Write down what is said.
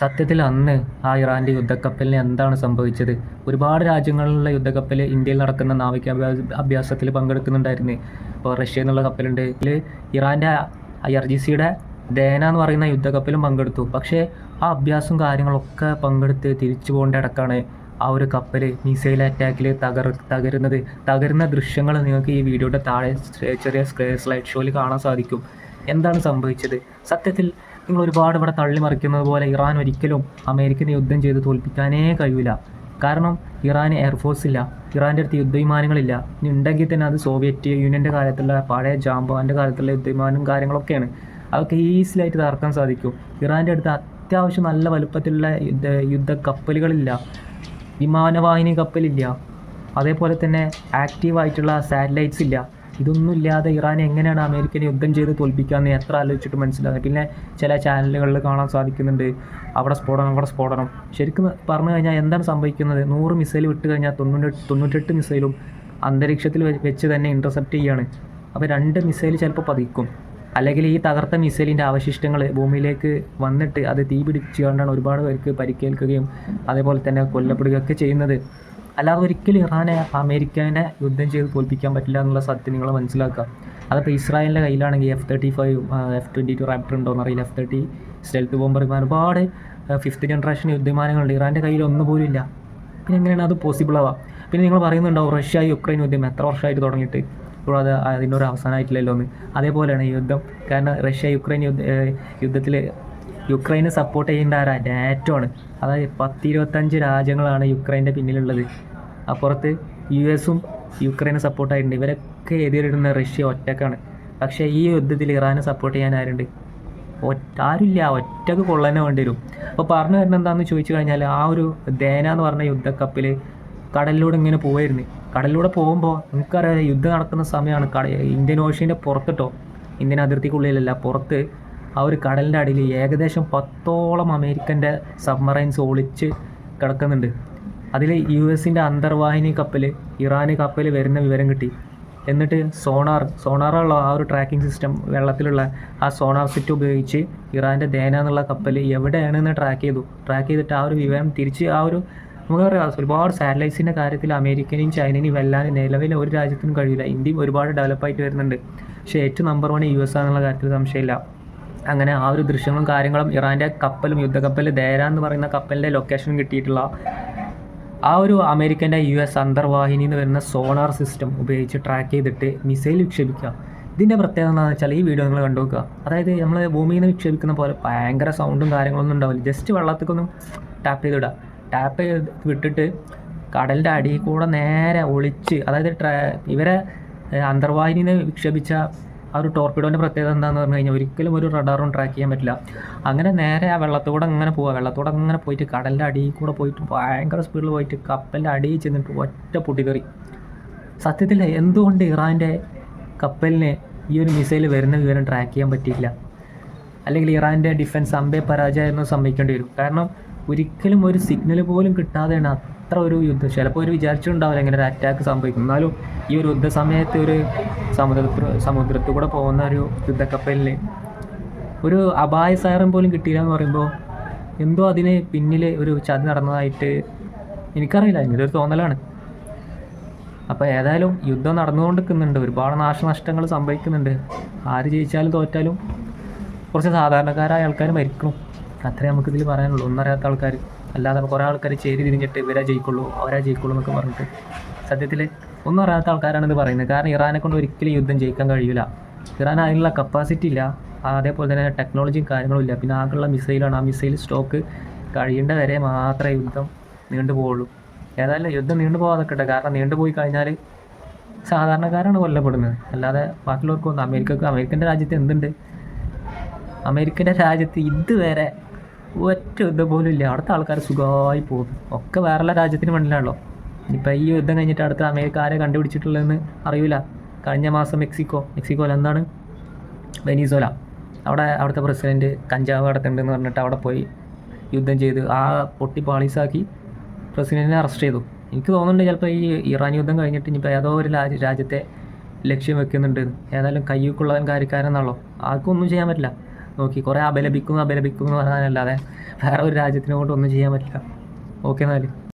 സത്യത്തിൽ അന്ന് ആ ഇറാൻ്റെ യുദ്ധക്കപ്പലിന് എന്താണ് സംഭവിച്ചത്? ഒരുപാട് രാജ്യങ്ങളിലുള്ള യുദ്ധക്കപ്പൽ ഇന്ത്യയിൽ നടക്കുന്ന അഭ്യാസത്തിൽ പങ്കെടുക്കുന്നുണ്ടായിരുന്നു. ഇപ്പോൾ റഷ്യ എന്നുള്ള കപ്പലുണ്ട്. ഇതിൽ ഇറാൻ്റെ IRGCയുടെ ദേന എന്ന് പറയുന്ന യുദ്ധക്കപ്പലും പങ്കെടുത്തു. പക്ഷേ ആ അഭ്യാസവും കാര്യങ്ങളൊക്കെ പങ്കെടുത്ത് തിരിച്ചു പോകേണ്ട ഇടക്കാണ് ആ ഒരു കപ്പൽ മിസൈൽ അറ്റാക്കിൽ തകരുന്ന ദൃശ്യങ്ങൾ നിങ്ങൾക്ക് ഈ വീഡിയോയുടെ താഴെ ചെറിയ സ്ലൈഡ് ഷോയിൽ കാണാൻ സാധിക്കും. എന്താണ് സംഭവിച്ചത്? സത്യത്തിൽ നിങ്ങൾ ഒരുപാട് ഇവിടെ തള്ളിമറിക്കുന്നത് പോലെ ഇറാൻ ഒരിക്കലും അമേരിക്കനെ യുദ്ധം ചെയ്ത് തോൽപ്പിക്കാനേ കഴിയില്ല. കാരണം ഇറാന് എയർഫോഴ്സ് ഇല്ല, ഇറാൻ്റെ അടുത്ത് യുദ്ധവിമാനങ്ങളില്ല. ഇനി ഉണ്ടെങ്കിൽ തന്നെ അത് സോവിയറ്റ് യൂണിയൻ്റെ കാലത്തുള്ള പഴയ ജാംബാൻ്റെ കാലത്തുള്ള യുദ്ധവിമാനം കാര്യങ്ങളൊക്കെയാണ്. അതൊക്കെ ഈസിലായിട്ട് തകർക്കാൻ സാധിക്കും. ഇറാൻ്റെ അടുത്ത് അത്യാവശ്യം നല്ല വലുപ്പത്തിലുള്ള യുദ്ധക്കപ്പലുകളില്ല, വിമാനവാഹിനി കപ്പലില്ല, അതേപോലെ തന്നെ ആക്റ്റീവായിട്ടുള്ള സാറ്റലൈറ്റ്സ് ഇല്ല. ഇതൊന്നും ഇല്ലാതെ ഇറാൻ എങ്ങനെയാണ് അമേരിക്കനെ യുദ്ധം ചെയ്ത് തോൽപ്പിക്കാമെന്ന് എത്ര ആലോചിച്ചിട്ട് മനസ്സിലാകും. പിന്നെ ചില ചാനലുകളിൽ കാണാൻ സാധിക്കുന്നുണ്ട് അവിടെ സ്ഫോടനം. ശരിക്കും പറഞ്ഞു കഴിഞ്ഞാൽ എന്താണ് സംഭവിക്കുന്നത്? 100 മിസൈൽ വിട്ട് കഴിഞ്ഞാൽ 98 മിസൈലും അന്തരീക്ഷത്തിൽ വെച്ച് തന്നെ ഇൻ്റർസെപ്റ്റ് ചെയ്യുകയാണ്. അപ്പോൾ 2 മിസൈൽ ചിലപ്പോൾ പതിക്കും, അല്ലെങ്കിൽ ഈ തകർത്ത മിസൈലിൻ്റെ അവശിഷ്ടങ്ങൾ ഭൂമിയിലേക്ക് വന്നിട്ട് അത് തീ പിടിച്ചുകൊണ്ടാണ് ഒരുപാട് പേർക്ക് പരിക്കേൽക്കുകയും അതേപോലെ തന്നെ കൊല്ലപ്പെടുകയൊക്കെ ചെയ്യുന്നത്. അല്ലാതെ ഒരിക്കലും ഇറാനെ അമേരിക്കനെ യുദ്ധം ചെയ്ത് തോൽപ്പിക്കാൻ പറ്റില്ല എന്നുള്ള സത്യം നിങ്ങൾ മനസ്സിലാക്കുക. അതിപ്പോൾ ഇസ്രായേലിൻ്റെ കയ്യിലാണെങ്കിൽ F-35 F-22 റാപ്റ്റർ ഉണ്ടോ എന്നറിയില്ല, F-30 സ്റ്റെൽത്ത് ബോംബർ വിമാനം, ഒരുപാട് 5th ജനറേഷൻ യുദ്ധവിമാനങ്ങളുണ്ട്. ഇറാൻ്റെ കയ്യിൽ ഒന്നുപോലും ഇല്ല. പിന്നെ എങ്ങനെയാണ് അത് പോസിബിൾ ആവുക? പിന്നെ നിങ്ങൾ പറയുന്നുണ്ടാവും റഷ്യ യുക്രൈൻ യുദ്ധം എത്ര വർഷമായിട്ട് തുടങ്ങിയിട്ട് ഇപ്പോൾ അതിൻ്റെ ഒരു അവസാനമായിട്ടില്ലല്ലോ എന്ന്. അതേപോലെയാണ് ഈ യുദ്ധം. കാരണം റഷ്യ യുക്രൈൻ യുദ്ധത്തിൽ യുക്രൈനെ സപ്പോർട്ട് ചെയ്യേണ്ട ആരാ? നാറ്റോ ആണ്. അതായത് 10-25 രാജ്യങ്ങളാണ് യുക്രൈൻ്റെ പിന്നിലുള്ളത്. അപ്പുറത്ത് US-ഉം യുക്രൈനെ സപ്പോർട്ടായിട്ടുണ്ട്. ഇവരൊക്കെ എതിരിടുന്ന റഷ്യ ഒറ്റക്കാണ്. പക്ഷേ ഈ യുദ്ധത്തിൽ ഇറാനെ സപ്പോർട്ട് ചെയ്യാൻ ആരുണ്ട്? ആരുമില്ല. ഒറ്റക്ക് കൊള്ളാനേ വേണ്ടി വരും. അപ്പോൾ പറഞ്ഞു വരുന്നത് എന്താണെന്ന് ചോദിച്ചു കഴിഞ്ഞാൽ, ആ ഒരു ദേന എന്ന് പറഞ്ഞ യുദ്ധക്കപ്പൽ കടലിലൂടെ ഇങ്ങനെ പോവായിരുന്നു. കടലിലൂടെ പോകുമ്പോൾ നമുക്കറിയാം യുദ്ധം നടക്കുന്ന സമയമാണ്. ഇന്ത്യൻ ഓഷ്യൻ്റെ പുറത്തിട്ടോ, ഇന്ത്യൻ അതിർത്തിക്കുള്ളിലല്ല, പുറത്ത് ആ ഒരു കടലിൻ്റെ അടിയിൽ ഏകദേശം 10ഓളം അമേരിക്കൻ്റെ സബ്മറൈൻസ് ഒളിച്ച് കിടക്കുന്നുണ്ട്. അതിൽ US-ൻ്റെ അന്തർവാഹിനി കപ്പൽ ഇറാന് കപ്പൽ വരുന്ന വിവരം കിട്ടി. എന്നിട്ട് സോണാറുള്ള ആ ഒരു ട്രാക്കിംഗ് സിസ്റ്റം, വെള്ളത്തിലുള്ള ആ സോണാർ സെറ്റ് ഉപയോഗിച്ച് ഇറാൻ്റെ ദേന എന്നുള്ള കപ്പൽ എവിടെയാണെന്ന് ട്രാക്ക് ചെയ്തിട്ട് ആ ഒരു വിവരം തിരിച്ച് ആ ഒരു നമുക്കറിയാം ഒരുപാട് സാറ്റലൈറ്റ്സിൻ്റെ കാര്യത്തിൽ അമേരിക്കനെയും ചൈനനെയും വെല്ലാൻ നിലവിൽ ഒരു രാജ്യത്തിനും കഴിയില്ല. ഇന്ത്യയും ഒരുപാട് ഡെവലപ്പായിട്ട് വരുന്നുണ്ട്. പക്ഷേ ഏറ്റവും നമ്പർ 1 US ആണെന്നുള്ള കാര്യത്തിൽ സംശയമില്ല. അങ്ങനെ ആ ഒരു ദൃശ്യങ്ങളും കാര്യങ്ങളും ഇറാൻ്റെ കപ്പലും യുദ്ധക്കപ്പൽ ദേര എന്ന് പറയുന്ന കപ്പലിൻ്റെ ലൊക്കേഷൻ കിട്ടിയിട്ടുള്ള ആ ഒരു അമേരിക്കൻ്റെ US അന്തർവാഹിനി എന്ന് വരുന്ന സോണാർ സിസ്റ്റം ഉപയോഗിച്ച് ട്രാക്ക് ചെയ്തിട്ട് മിസൈൽ വിക്ഷേപിക്കുക. ഇതിൻ്റെ പ്രത്യേകത എന്താണെന്ന് വെച്ചാൽ ഈ വീഡിയോ നിങ്ങൾ കണ്ടു നോക്കുക. അതായത് നമ്മൾ ഭൂമിയിൽ നിന്ന് വിക്ഷേപിക്കുന്ന പോലെ ഭയങ്കര സൗണ്ടും കാര്യങ്ങളൊന്നും ഉണ്ടാവില്ല. ജസ്റ്റ് വെള്ളത്തേക്കൊന്നും ടാപ്പ് ചെയ്ത് വിട്ടിട്ട് കടലിൻ്റെ അടിയിൽ കൂടെ നേരെ ഒളിച്ച്, അതായത് ഇവരെ അന്തർവാഹിനിയിൽ നിന്ന് വിക്ഷേപിച്ച ആ ഒരു ടോർപിഡോൻ്റെ പ്രത്യേകത എന്താണെന്ന് പറഞ്ഞു കഴിഞ്ഞാൽ ഒരിക്കലും ഒരു റഡാറും ട്രാക്ക് ചെയ്യാൻ പറ്റില്ല. അങ്ങനെ നേരെ ആ വെള്ളത്തോടെ അങ്ങനെ പോയിട്ട് കടലിൻ്റെ അടിയിൽ കൂടെ പോയിട്ട് ഭയങ്കര സ്പീഡിൽ പോയിട്ട് കപ്പലിൻ്റെ അടിയിൽ ചെന്നിട്ട് ഒറ്റ പൊട്ടിക്കറി. സത്യത്തിൽ എന്തുകൊണ്ട് ഇറാൻ്റെ കപ്പലിന് ഈ ഒരു മിസൈൽ വരുന്ന വിവരം ട്രാക്ക് ചെയ്യാൻ പറ്റിയില്ല? അല്ലെങ്കിൽ ഇറാൻ്റെ ഡിഫൻസ് അമ്പേ പരാജയമെന്ന് സംഭവിക്കേണ്ടി വരും. കാരണം ഒരിക്കലും ഒരു സിഗ്നൽ പോലും കിട്ടാതെയാണ് അത്ര ഒരു യുദ്ധം. ചിലപ്പോൾ ഒരു വിചാരിച്ചിട്ടുണ്ടാവില്ല ഇങ്ങനെ ഒരു അറ്റാക്ക് സംഭവിക്കും. എന്നാലും ഈ ഒരു യുദ്ധ സമയത്ത് ഒരു സമുദ്രത്തിൽ കൂടെ പോകുന്ന ഒരു യുദ്ധക്കപ്പലിൽ ഒരു അപായ സൈറൻ പോലും കിട്ടിയില്ല എന്ന് പറയുമ്പോൾ എന്തോ അതിന് പിന്നിൽ ഒരു ചതി നടന്നതായിട്ട് എനിക്കറിയില്ല, എൻ്റെ ഒരു തോന്നലാണ്. അപ്പോൾ ഏതായാലും യുദ്ധം നടന്നുകൊണ്ടിരിക്കുന്നുണ്ട്, ഒരുപാട് നാശനഷ്ടങ്ങൾ സംഭവിക്കുന്നുണ്ട്. ആര് ജയിച്ചാലും തോറ്റാലും കുറച്ച് സാധാരണക്കാരായ ആൾക്കാർ മരിക്കണം. അത്രേ നമുക്കിതിൽ പറയാനുള്ളൂ. ഒന്നറിയാത്ത ആൾക്കാർ, അല്ലാതെ കുറേ ആൾക്കാർ ചേരി തിരിഞ്ഞിട്ട് അവരാ ജയിക്കുള്ളൂ എന്നൊക്കെ പറഞ്ഞിട്ട് സത്യത്തിൽ ഒന്നും അറിയാത്ത ആൾക്കാരാണിത് പറയുന്നത്. കാരണം ഇറാനെ കൊണ്ട് ഒരിക്കലും യുദ്ധം ജയിക്കാൻ കഴിയില്ല. ഇറാൻ അതിനുള്ള കപ്പാസിറ്റി ഇല്ല, അതേപോലെ തന്നെ ടെക്നോളജിയും കാര്യങ്ങളും ഇല്ല. പിന്നെ ആകെയുള്ള മിസൈലാണ്. ആ മിസൈൽ സ്റ്റോക്ക് കഴിയേണ്ട വരെ മാത്രമേ യുദ്ധം നീണ്ടുപോകുള്ളൂ. ഏതായാലും യുദ്ധം നീണ്ടുപോകാതൊക്കെ, കാരണം നീണ്ടുപോയി കഴിഞ്ഞാൽ സാധാരണക്കാരാണ് കൊല്ലപ്പെടുന്നത്, അല്ലാതെ ബാക്കിയുള്ളവർക്കൊന്നും. അമേരിക്കൻ്റെ രാജ്യത്ത് എന്തുണ്ട്? അമേരിക്കൻ്റെ രാജ്യത്ത് ഇതുവരെ ഒറ്റ യുദ്ധം പോലും ഇല്ല. അവിടുത്തെ ആൾക്കാർ സുഖമായി പോകും. ഒക്കെ വേറെയുള്ള രാജ്യത്തിന് വേണ്ടിയിലാണല്ലോ. ഇപ്പം ഈ യുദ്ധം കഴിഞ്ഞിട്ട് അടുത്ത അമേരിക്ക ആരെ കണ്ടുപിടിച്ചിട്ടുള്ളതെന്ന് അറിയില്ല. കഴിഞ്ഞ മാസം മെക്സിക്കോയിൽ എന്താണ് വെനീസോല, അവിടുത്തെ പ്രസിഡൻറ്റ് കഞ്ചാവ് കടത്തുന്നുണ്ടെന്ന് പറഞ്ഞിട്ട് അവിടെ പോയി യുദ്ധം ചെയ്ത് ആ പൊട്ടി പാളീസാക്കി പ്രസിഡൻറ്റിനെ അറസ്റ്റ് ചെയ്തു. എനിക്ക് തോന്നുന്നുണ്ട് ചിലപ്പോൾ ഈ ഇറാൻ യുദ്ധം കഴിഞ്ഞിട്ട് ഇനിയിപ്പോൾ ഏതോ ഒരു രാജ്യത്തെ ലക്ഷ്യം വെക്കുന്നുണ്ട്. ഏതായാലും കയ്യൂക്കുള്ളവൻ കാര്യക്കാരെന്നാണല്ലോ, ആർക്കും ഒന്നും ചെയ്യാൻ പറ്റില്ല. നോക്കി കുറേ അപലപിക്കും എന്ന് പറയാനല്ലാതെ വേറെ ഒരു രാജ്യത്തിനെ കൊണ്ട് ഒന്നും ചെയ്യാൻ പറ്റില്ല. ഓക്കെ എന്നാൽ.